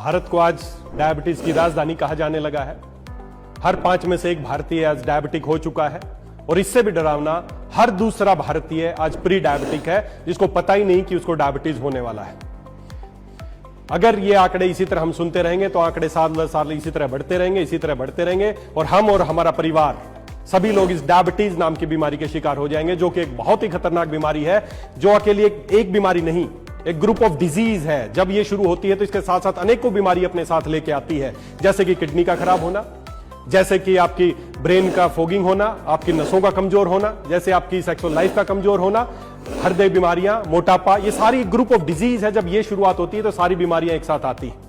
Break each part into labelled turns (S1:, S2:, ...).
S1: भारत को आज डायबिटीज की राजधानी कहा जाने लगा है। हर 5 में से 1 भारतीय आज डायबिटिक हो चुका है और इससे भी डरावना हर दूसरा भारतीय आज प्री डायबिटिक है, जिसको पता ही नहीं कि उसको डायबिटीज होने वाला है। अगर ये आंकड़े इसी तरह हम सुनते रहेंगे तो आंकड़े साल साल इसी तरह बढ़ते रहेंगे और हम और हमारा परिवार सभी लोग इस डायबिटीज नाम की बीमारी के शिकार हो जाएंगे, जो कि एक बहुत ही खतरनाक बीमारी है, जो अकेली एक बीमारी नहीं, एक ग्रुप ऑफ डिजीज है। जब ये शुरू होती है तो इसके साथ साथ अनेकों बीमारी अपने साथ लेके आती है, जैसे कि किडनी का खराब होना, जैसे कि आपकी ब्रेन का फोगिंग होना, आपकी नसों का कमजोर होना, जैसे आपकी सेक्सुअल लाइफ का कमजोर होना, हृदय बीमारियां, मोटापा, ये सारी ग्रुप ऑफ डिजीज है। जब ये शुरुआत होती है तो सारी बीमारियां एक साथ आती हैं।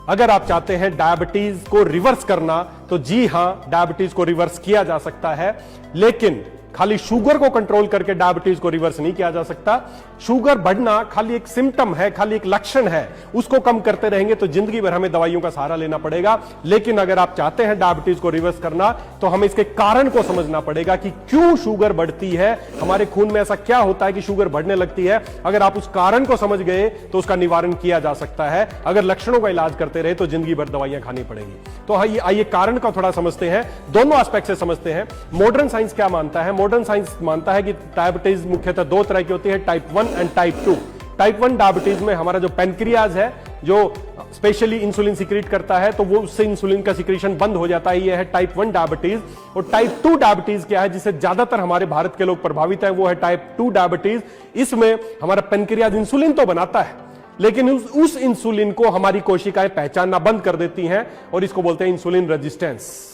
S1: अगर आप चाहते हैं डायबिटीज को रिवर्स करना तो जी हां, डायबिटीज को रिवर्स किया जा सकता है, लेकिन खाली शुगर को कंट्रोल करके डायबिटीज को रिवर्स नहीं किया जा सकता। शुगर बढ़ना खाली एक सिम्टम है, खाली एक लक्षण है, उसको कम करते रहेंगे तो जिंदगी भर हमें दवाइयों का सहारा लेना पड़ेगा। लेकिन अगर आप चाहते हैं डायबिटीज को रिवर्स करना तो हमें इसके कारण को समझना पड़ेगा कि क्यों शुगर बढ़ती है, हमारे खून में ऐसा क्या होता है कि शुगर बढ़ने लगती है। अगर आप उस कारण को समझ गए तो उसका निवारण किया जा सकता है। अगर लक्षणों का इलाज करते रहे तो जिंदगी भर दवाइयां खानी पड़ेंगी। तो आइए कारण का थोड़ा समझते हैं, दोनों एस्पेक्ट से समझते हैं। मॉडर्न साइंस क्या मानता है? मॉडर्न साइंस मानता है कि डायबिटीज मुख्यतः 2 तरह की होती है, type 1 and type 2। Type 1 diabetes में हमारा जो पेनक्रियाज है, जो स्पेशली इंसुलिन सिक्रीट करता है, तो वो उससे इंसुलिन का सिक्रीशन बंद हो जाता है, ये है टाइप 1 डायबिटीज। और टाइप 2 डायबिटीज क्या है, जिससे ज्यादातर हमारे भारत के लोग प्रभावित है, वो है टाइप 2 डायबिटीज। इसमें हमारा पेनक्रियाज इंसुलिन तो बनाता है, लेकिन उस इंसुलिन को हमारी कोशिकाएं पहचानना बंद कर देती हैं और इसको बोलते हैं इंसुलिन रेजिस्टेंस।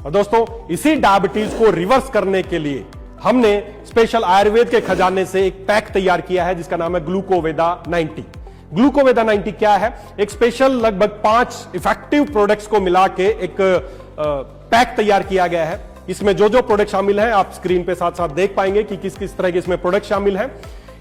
S1: और दोस्तों, इसी डायबिटीज को रिवर्स करने के लिए हमने स्पेशल आयुर्वेद के खजाने से एक पैक तैयार किया है, जिसका नाम है ग्लूकोवेदा 90। ग्लूकोवेदा 90 क्या है? एक स्पेशल लगभग 5 इफेक्टिव प्रोडक्ट्स को मिला के एक पैक तैयार किया गया है। इसमें जो जो प्रोडक्ट शामिल है आप स्क्रीन पे साथ साथ देख पाएंगे कि किस किस तरह के इसमें प्रोडक्ट शामिल है।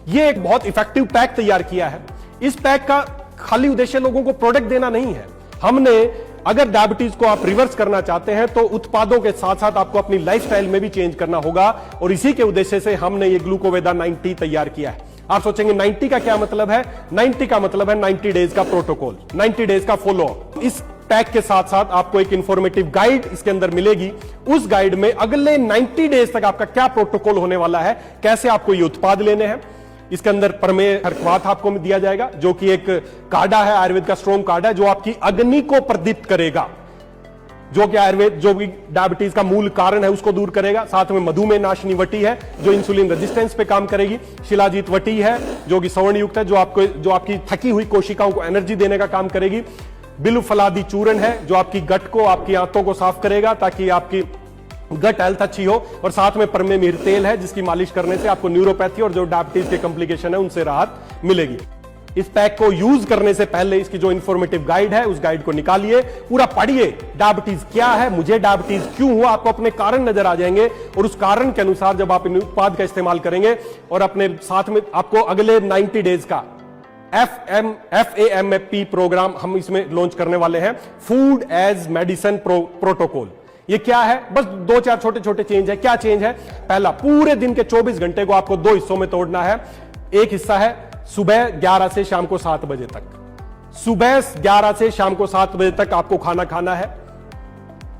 S1: यह एक बहुत इफेक्टिव पैक तैयार किया है। इस पैक का खाली उद्देश्य लोगों को प्रोडक्ट देना नहीं है। हमने, अगर डायबिटीज को आप रिवर्स करना चाहते हैं तो उत्पादों के साथ साथ आपको अपनी लाइफस्टाइल में भी चेंज करना होगा, और इसी के उद्देश्य से हमने ये ग्लूकोवेदा 90 तैयार किया है। आप सोचेंगे 90 का क्या मतलब है? 90 का मतलब है 90 डेज का प्रोटोकॉल, 90 डेज का फॉलो अप। इस पैक के साथ साथ आपको एक इंफॉर्मेटिव गाइड इसके अंदर मिलेगी। उस गाइड में अगले 90 डेज तक आपका क्या प्रोटोकॉल होने वाला है, कैसे आपको ये उत्पाद लेने हैं। इसके अंदर प्रमेय हरक्वाथ आपको दिया जाएगा, जो कि एक काढ़ा है, आयुर्वेद का स्ट्रॉन्ग काढ़ा है, जो आपकी अग्नि को प्रदीप्त करेगा, जो कि आयुर्वेद, जो भी डायबिटीज का मूल कारण है उसको दूर करेगा। साथ में मधुमेह नाशनी वटी है, जो इंसुलिन रेजिस्टेंस पे काम करेगी। शिलाजीत वटी है, जो कि सवर्ण युक्त है, जो आपकी थकी हुई कोशिकाओं को एनर्जी देने का काम करेगी। बिल्व फलादी चूर्ण है, जो आपकी गट को, आपकी आंतों को साफ करेगा ताकि आपकी गट हेल्थ अच्छी हो। और साथ में परमे मिहिर तेल है, जिसकी मालिश करने से आपको न्यूरोपैथी और जो डायबिटीज के कॉम्प्लिकेशन है उनसे राहत मिलेगी। इस पैक को यूज करने से पहले इसकी जो इंफॉर्मेटिव गाइड है, उस गाइड को निकालिए, पूरा पढ़िए। डायबिटीज क्या है, मुझे डायबिटीज क्यों हुआ, आपको अपने कारण नजर आ जाएंगे, और उस कारण के अनुसार जब आप इन उत्पाद का इस्तेमाल करेंगे और अपने साथ में आपको अगले 90 डेज का FAMP प्रोग्राम हम इसमें लॉन्च करने वाले हैं, फूड एज मेडिसिन प्रोटोकॉल। ये क्या है? बस 2-4 छोटे छोटे चेंज है। क्या चेंज है? पहला, पूरे दिन के 24 घंटे को आपको 2 हिस्सों में तोड़ना है। एक हिस्सा है सुबह 11 से शाम को 7 बजे तक। सुबह 11 से शाम को 7 बजे तक आपको खाना खाना है,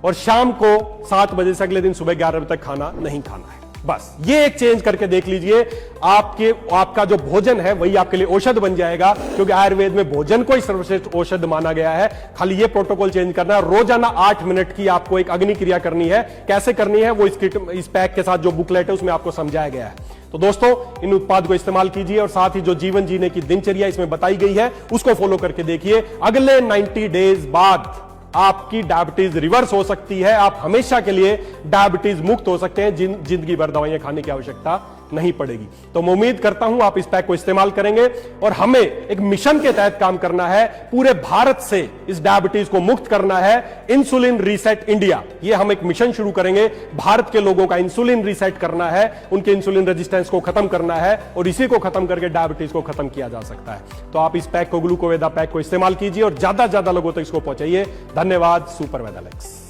S1: और शाम को 7 बजे से अगले दिन सुबह 11 बजे तक खाना नहीं खाना है। बस ये एक चेंज करके देख लीजिए, आपका जो भोजन है वही आपके लिए औषध बन जाएगा, क्योंकि आयुर्वेद में भोजन को ही सर्वश्रेष्ठ औषध माना गया है। खाली ये प्रोटोकॉल चेंज करना है। रोजाना 8 मिनट की आपको एक अग्नि क्रिया करनी है। कैसे करनी है वो इस पैक के साथ जो बुकलेट है उसमें आपको समझाया गया है। तो दोस्तों, इन उत्पाद को इस्तेमाल कीजिए और साथ ही जो जीवन जीने की दिनचर्या इसमें बताई गई है उसको फॉलो करके देखिए। अगले 90 डेज बाद आपकी डायबिटीज रिवर्स हो सकती है। आप हमेशा के लिए डायबिटीज मुक्त हो सकते हैं, जिंदगी भर दवाइयां खाने की आवश्यकता नहीं पड़ेगी। तो मैं उम्मीद करता हूं आप इस पैक को इस्तेमाल करेंगे, और हमें एक मिशन के तहत काम करना है। पूरे भारत से इस डायबिटीज को मुक्त करना है। इंसुलिन रीसेट इंडिया, ये हम एक मिशन शुरू करेंगे। भारत के लोगों का इंसुलिन रीसेट करना है, उनके इंसुलिन रेजिस्टेंस को खत्म करना है, और इसी को खत्म करके डायबिटीज को खत्म किया जा सकता है। तो आप इस पैक को, ग्लूकोवेदा पैक को इस्तेमाल कीजिए और ज्यादा से ज्यादा लोगों तक इसको पहुंचाइए। धन्यवाद। सुपर वेदालेक्स।